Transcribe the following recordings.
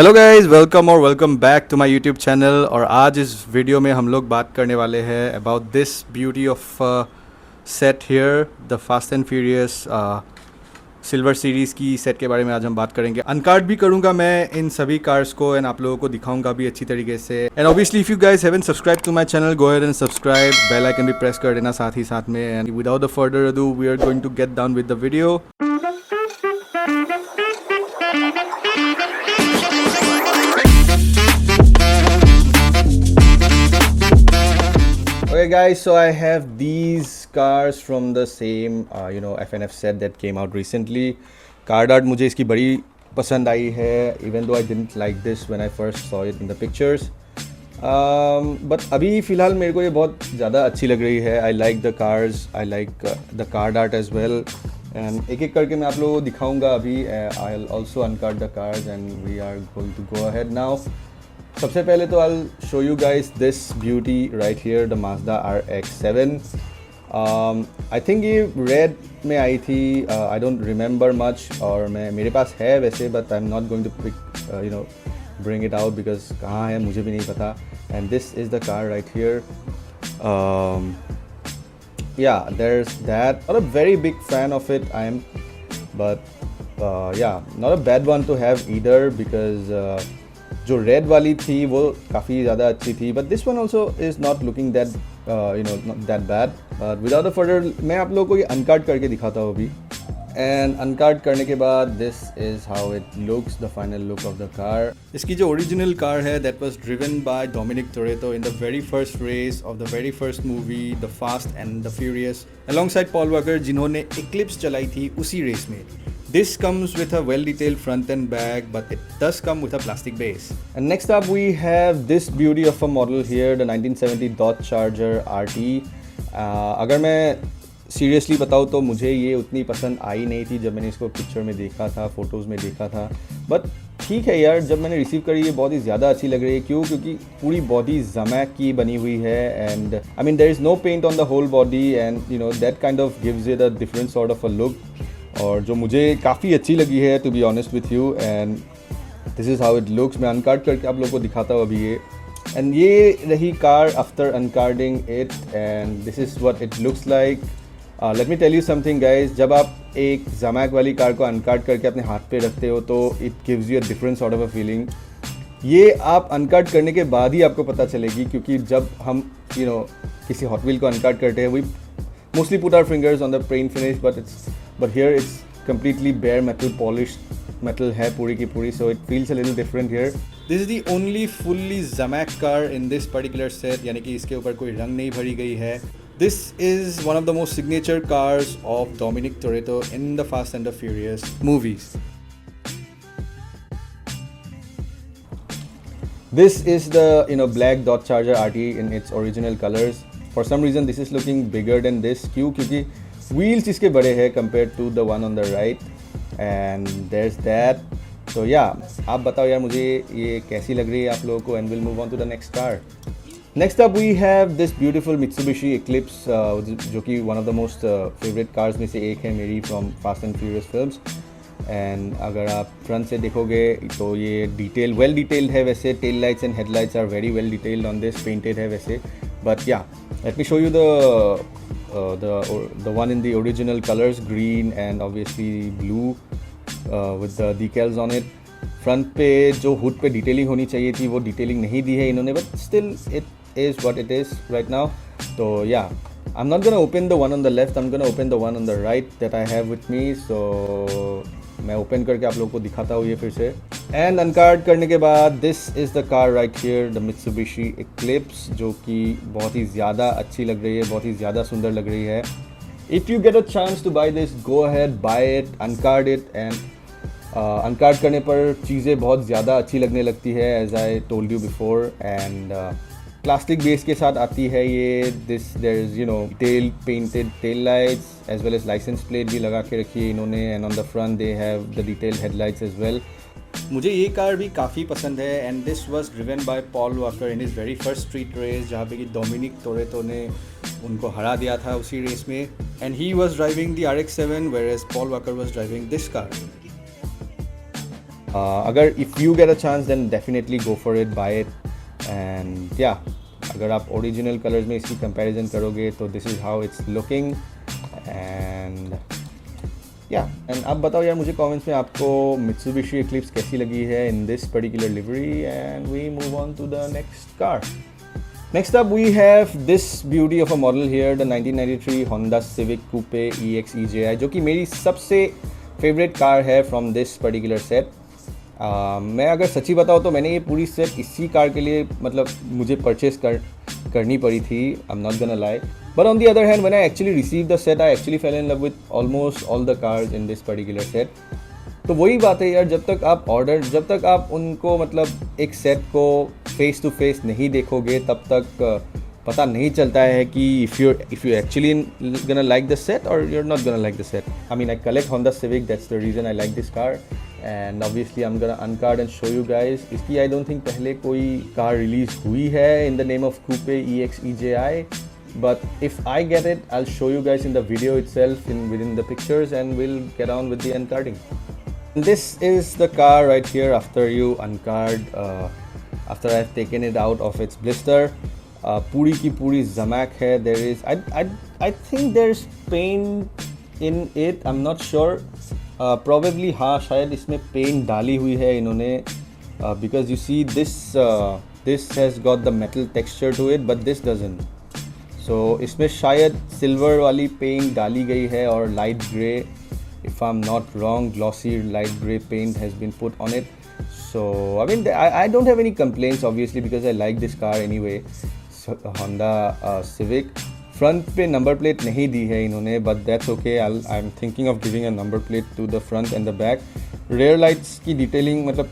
Hello guys, welcome back to my YouTube channel. और आज इस वीडियो में हम लोग बात करने वाले हैं about this beauty of set here, the Fast and furious silver series की सेट के बारे में आज हम बात करेंगे। अनकार्ड भी करूंगा मैं इन सभी कार्स को एंड आप लोगों को दिखाऊंगा भी अच्छी तरीके से। And obviously if you guys haven't subscribe to my channel, go ahead and subscribe, bell icon भी प्रेस कर देना साथ ही साथ में। And without the further ado we are going to get down with the video. Okay guys, so I have these cars from the same FNF set that came out recently. Card art मुझे इसकी बड़ी पसंद आई है, even though I didn't like this when I first saw it in the pictures. But अभी फ़िलहाल मेरे को ये बहुत ज़्यादा अच्छी लग रही है. I like the cars, I like the card art as well. And एक एक करके मैं आप लोगों को दिखाऊंगा अभी. I'll also uncard the cars and we are going to go ahead now. सबसे पहले तो I'll show you guys this beauty right here, the Mazda RX-7. I think ये रेड में आई थी. I don't remember much और मेरे पास है वैसे, but I'm not going to bring it out because कहाँ है मुझे भी नहीं पता. And this is the car right here. Yeah, there's that. Not a very big fan of it I am, but yeah, not a bad one to have either because जो red वाली थी वो काफ़ी ज़्यादा अच्छी थी. But this one also is not looking that not that bad. But without a further मैं आप लोगों को ये अनकार्ड करके दिखाता हूँ अभी. एंड अनकार्ड करने के बाद this is how it looks, the final look of the car. इसकी जो ओरिजिनल कार है that was driven by Dominic Toretto in the very first race of the very first movie the Fast and the Furious, alongside Paul Walker, जिन्होंने Eclipse चलाई थी उसी race में. This comes with a well-detailed front and back, but it does come with a plastic base. And next up we have this beauty of a model here, the 1970 Dodge Charger RT. अगर मैं seriously बताऊँ तो मुझे ये उतनी पसंद आई नहीं थी जब मैंने इसको पिक्चर में देखा था, फ़ोटोज़ में देखा था. बट ठीक है यार, जब मैंने रिसीव करी ये बहुत ही ज़्यादा अच्छी लग रही है. क्यों? क्योंकि पूरी बॉडी ज़मैक की बनी हुई है. And I mean there is no paint on the whole body and that kind of gives it a different sort of a look, और जो मुझे काफ़ी अच्छी लगी है to be honest with you. And this is how it looks. मैं uncard करके आप लोगों को दिखाता हूँ अभी ये. एंड ये रही car after uncarding it and this is what it looks like. Let me tell you something guys, जब आप एक जमैक वाली कार को अनकार्ड करके अपने हाथ पे रखते हो तो it gives you a different sort of a feeling. ये आप अनकार्ड करने के बाद ही आपको पता चलेगी, क्योंकि जब हम किसी हॉट व्हील को अनकार्ड करते हैं we mostly put our fingers on the paint finish, but here it's completely bare metal, polished metal है पूरी की पूरी, so it feels a little different here. This is the only fully Zamac car in this particular set, यानी कि इसके ऊपर कोई रंग नहीं भरी गई है. This is one of the most signature cars of Dominic Toretto in the Fast and the Furious movies. This is the black Dodge Charger RT in its original colors. For some reason this is looking bigger than this. क्यों? क्योंकि wheels इसके बड़े हैं compared to the one on the right. And there's that. So yeah, आप बताओ यार मुझे ये कैसी लग रही है आप लोगों को. And we'll move on to the next car. Next up we have this beautiful Mitsubishi Eclipse, जो कि one of the most favorite cars में से एक है मेरी from Fast and Furious films. And अगर आप फ्रंट से देखोगे तो ये well detailed है वैसे. Tail lights and headlights are very well detailed on this, painted है वैसे. But yeah, let me show you the one in the original colors, green and obviously blue with the decals on it. Front पे जो hood पे detailing होनी चाहिए थी वो detailing नहीं दी है इन्होंने, but still it is what it is right now. तो yeah, I am not gonna open the one on the left, I am gonna open the one on the right that I have with me. So मैं open करके आप लोगों को दिखाता हूँ ये फिर से. एंड अनकार्ड करने के बाद this is the car right here, the Mitsubishi eclipse, जो कि बहुत ही ज़्यादा अच्छी लग रही है, बहुत ही ज़्यादा सुंदर लग रही है. If you get a chance to buy this, go ahead, buy it, uncard it. And uncard करने पर चीज़ें बहुत ज़्यादा अच्छी लगने लगती है, as I told you before. And plastic base के साथ आती है ये. This there is tail painted tail lights as well as licence plate भी लगा के रखी है इन्होंने. And on the front they have the detailed headlights as well. मुझे ये कार भी काफ़ी पसंद है. And this was driven by Paul Walker in his very first street race, जहाँ पे कि डोमिनिक टोरेटो ने उनको हरा दिया था उसी रेस में. And he was driving the RX-7 whereas Paul Walker was driving this car. अगर if you get a chance then definitely go for it, buy it. And या अगर आप ओरिजिनल कलर्स में इसकी कंपैरिजन करोगे तो this is how it's looking. And and आप बताओ यार मुझे कमेंट्स में आपको मित्सुबिशी इक्लिप्स कैसी लगी है in this particular livery. And we move on to the next car. Next up we have this beauty of a model here, the 1993 Honda Civic Coupe EX EJI, जो कि मेरी सबसे favourite car है from this particular set. मैं अगर सच्ची बताऊँ तो मैंने ये पूरी सेट इसी कार के लिए मतलब मुझे परचेस करनी पड़ी थी. आई am not gonna lie. But on the other hand when I actually receive the set I actually fail in love with almost all the cars in this particular set. तो वही बात है यार, जब तक आप उनको मतलब एक सेट को फेस टू फेस नहीं देखोगे तब तक पता नहीं चलता है कि if you actually gonna like the set or you're not gonna like the set. I mean, I collect Honda Civic, that's the reason I like this car. And obviously I'm gonna uncard and show you guys. इसकी I don't think पहले कोई car release हुई है in the name of Coupe EX EJI. But if I get it, I'll show you guys in the video itself, within the pictures, and we'll get on with the uncarding. This is the car right here after you uncard, after I've taken it out of its blister. पूरी की पूरी जमैक है. There is, I think there's paint in it. I'm not sure. Probably हाँ शायद इसमें paint डाली हुई है इन्होंने, because you see this has got the metal texture to it, but this doesn't. So इसमें शायद सिल्वर वाली पेंट डाली गई है और light grey, if I'm not wrong, glossy light gray paint has been put on it. So I mean I don't have any complaints obviously because I like this car anyway. So, Honda Civic. Front पे number plate नहीं दी है इन्होंने, but that's okay. I am thinking of giving a number plate to the front and the back. Rear lights की detailing मतलब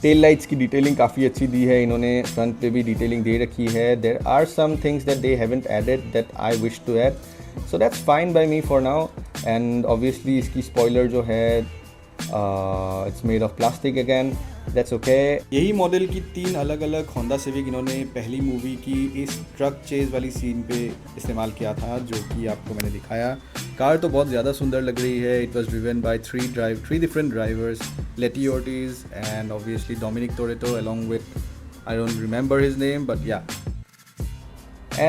tail lights की detailing काफ़ी अच्छी दी है इन्होंने. फ्रंट पे भी डिटेलिंग दे रखी है. There are some things that they haven't added that I wish to add, so that's fine by me for now. And obviously इसकी स्पॉइलर जो है it's made of plastic again, that's okay. यही model की 3 अलग अलग Honda civic इन्होंने पहली movie की इस ट्रक चेज वाली सीन पे इस्तेमाल किया था, जो कि आपको मैंने दिखाया. कार तो बहुत ज़्यादा सुंदर लग रही है. It was driven by 3 different drivers, Letty Ortiz and obviously Dominic Toretto along with, I don't remember his name, but yeah.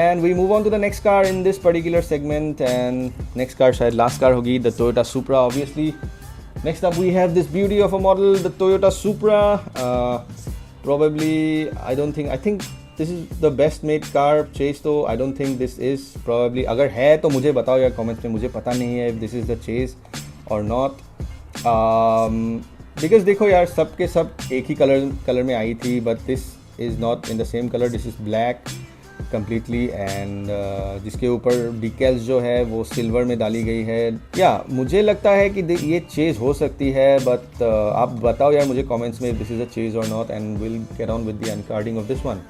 And we move on to the next car in this particular segment, and next car शायद last car होगी, the Toyota Supra obviously. Next up we have this beauty of a model, the Toyota Supra. Probably I think this is the best made car. Chase तो I don't think this is. Probably अगर है तो मुझे बताओ यार comments में, मुझे पता नहीं है if this is the Chase or not. Because देखो यार सब के सब एक ही कलर में आई थी, but this is not in the same color. This is black completely and जिसके ऊपर डिकेल्स जो है वो सिल्वर में डाली गई है. या मुझे लगता है कि ये चेज हो सकती है, बट आप बताओ यार मुझे कमेंट्स में दिस इज़ अ चेज और not, and will get on with the uncarding of this one.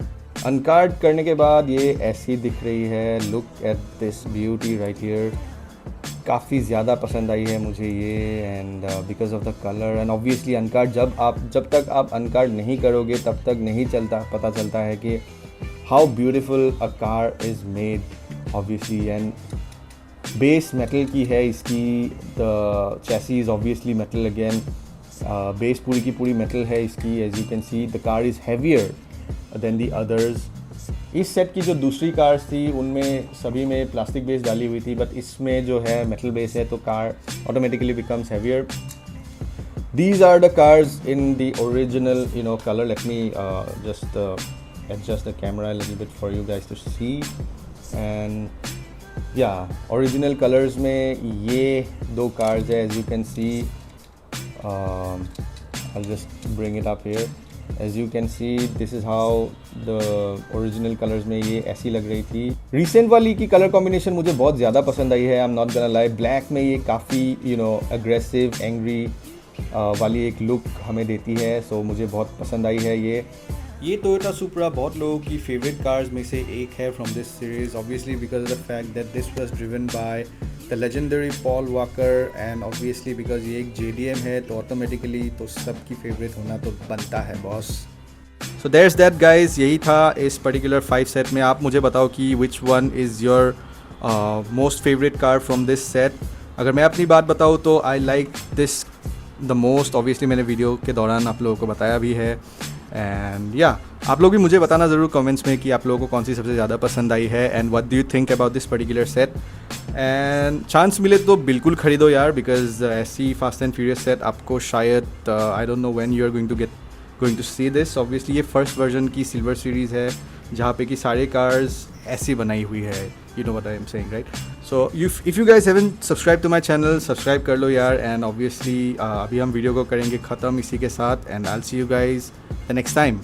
Uncard करने के बाद ये ऐसी दिख रही है. Look at this beauty right here. काफ़ी ज़्यादा पसंद आई है मुझे ये, and because of the colour. And obviously uncard जब तक आप अनकार्ड नहीं करोगे तब तक नहीं पता चलता है कि how beautiful a car is made obviously. And base metal की है इसकी. the chassis is obviously metal again. base पूरी की पूरी metal है इसकी. as you can see the car is heavier than the others. इस सेट की जो दूसरी कार्स थी उनमें सभी में प्लास्टिक बेस डाली हुई थी, बट इसमें जो है मेटल बेस है तो car automatically becomes heavier. These are the cars in the original color. Let me just adjust the camera a little bit for you guys to see. And yeah, original colors में ये 2 cars है. as you can see, I'll just bring it up here. as you can see, this is how the original colors में ये ऐसी लग रही थी. recent वाली की color combination मुझे बहुत ज़्यादा पसंद आई है. I'm not gonna lie. black में ये काफ़ी aggressive, angry वाली एक look हमें देती है, so मुझे बहुत पसंद आई है ये Toyota Supra बहुत लोगों की फेवरेट कार्स में से एक है from this series, obviously because of the fact that this was driven by the legendary Paul walker, and obviously because ये एक JDM है तो ऑटोमेटिकली तो सबकी फेवरेट होना तो बनता है boss. So that's that guys. यही था इस पर्टिकुलर 5 सेट में. आप मुझे बताओ कि which one is your most favourite car from this set. अगर मैं अपनी बात बताऊँ तो I like this the most, obviously मैंने वीडियो के दौरान आप लोगों को बताया भी है। एंड या आप लोग भी मुझे बताना ज़रूर कमेंट्स में कि आप लोगों को कौन सी सबसे ज़्यादा पसंद आई है and what do you think about this particular set. And chance मिले तो बिल्कुल ख़रीदो यार, बिकॉज ऐसी फास्ट एंड फ्यूरियस सेट आपको शायद I don't know when you are going to see this. Obviously ये फर्स्ट वर्जन की सिल्वर सीरीज़ है जहाँ पे कि सारे कार्स ऐसी बनाई हुई है, you know what I am saying right. So if you guys haven't subscribe to my channel, subscribe कर लो यार। एंड ऑब्वियसली अभी हम वीडियो को करेंगे ख़त्म इसी के साथ, and I will see you guys the next time.